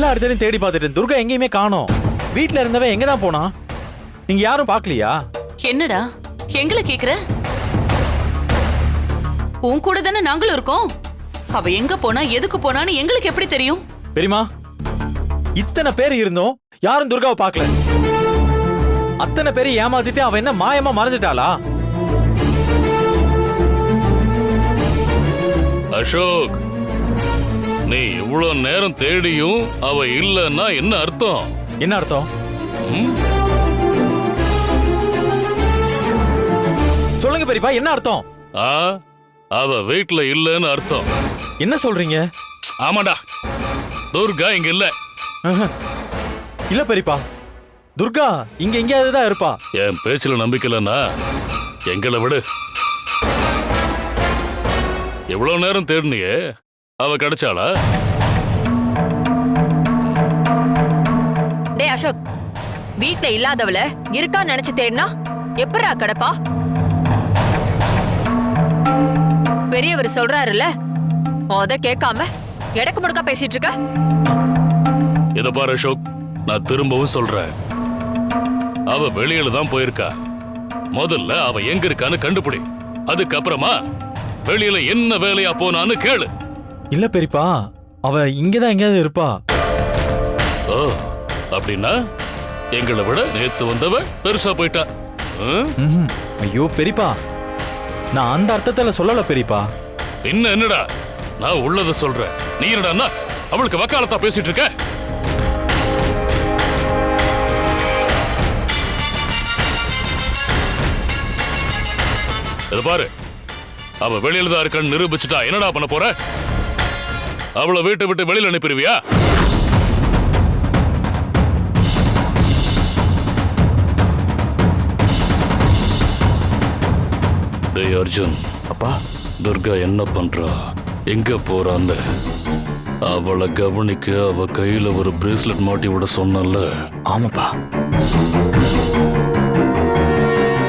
எல்லா இடத்துலயும் தேடி பார்த்துட்டேன். துர்கா எங்கேயுமே காணோம். வீட்ல இருந்தவன் எங்க தான் போனா? நீங்க யாரும் பார்க்கலையா? என்னடா எங்களை கேக்குற? உன் கூட தானே நாங்களும் இருக்கோம். அவ எங்க போனா எதுக்கு போனான்னு எங்களுக்கு எப்படி தெரியும்? பெரியமா, இத்தனை பேர் இருந்தோம், யாரும் துர்காவை பார்க்கல. அத்தனை பேரை ஏமாத்திட்டு அவ என்ன மாயமா மறைஞ்சிட்டாளா? அசோக், நீ இவ்வளவு நேரம் தேடியும் அவ இல்லன்னா என்ன அர்த்தம்? என்ன அர்த்தம்? சொல்லுங்க பெரியப்பா, என்ன அர்த்தம்? அவ வீட்டுல இல்லன்னு அர்த்தம். என்ன சொல்றீங்க? ஆமாடா, துர்கா இங்க இல்ல. இல்ல பெரியப்பா, துர்கா இங்க எங்கேயாவது தான் இருப்பா. என் பேச்சுல நம்பிக்கை இல்லைன்னா எங்களை விடு. எவ்வளவு நேரம் தேடினியே, அவ கிடைச்சாளா? டே அசோக், வீட்ல இல்லாதவள இருக்கா நினைச்சு தேடினா எப்பரா கிடப்பா? பெரியவர் சொல்றாருல்ல, அத கேட்காம எடக்கு முடக்கா பேசிட்டு இருக்க. இத பாரு அசோக், நான் திரும்பவும் சொல்றேன், அவ வெளியில தான் போயிருக்கா. முதல்ல அவ எங்க இருக்கான்னு கண்டுபிடி. அதுக்கப்புறமா வெளியில என்ன வேலையா போனான்னு கேளு. இல்ல பெரியப்பா, அவ இங்கதான் எங்கேயாவது இருப்பா. ஓ, அப்படின்னா எங்களை விட நேத்து வந்தவ பெருசா போயிட்டா. ஐயோ பெரியப்பா, நான் அந்த அர்த்தத்துல சொல்லல பெரியப்பா. பின்ன என்னடா, நான் உள்ளத சொல்றேன். நீ என்னடா அவளுக்கு வக்காலத்தா பேசிட்டு இருக்க? இது பாரு, அவ வெளியில தான் இருக்கான்னு நிரூபிச்சுட்டா என்னடா பண்ண போற? அவளை வீட்டை விட்டு வெளியில அனுப்பிடுவியா? டேய் அர்ஜுன், அப்பா, துர்கா என்ன பண்றா, எங்க போறான்னு அவளை கவனிக்க அவ கையில ஒரு பிரேஸ்லெட் மாட்டி விட சொன்னல. ஆமாப்பா,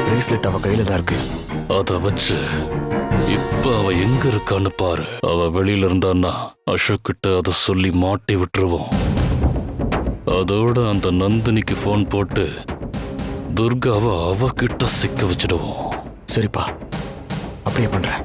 பிரேஸ்லெட் அவ கையில தான் இருக்கு. அத வச்சு இப்ப அவ எங்க இருக்கான்னு பாரு. அவ வெளியில இருந்தான்னா அசோக் கிட்ட அதை சொல்லி மாட்டி விட்டுருவோம். அதோட அந்த நந்தினிக்கு போன் போட்டு துர்காவை அவ கிட்ட சிக்க வச்சிடுவோம். சரிப்பா, அப்படியே பண்றேன்.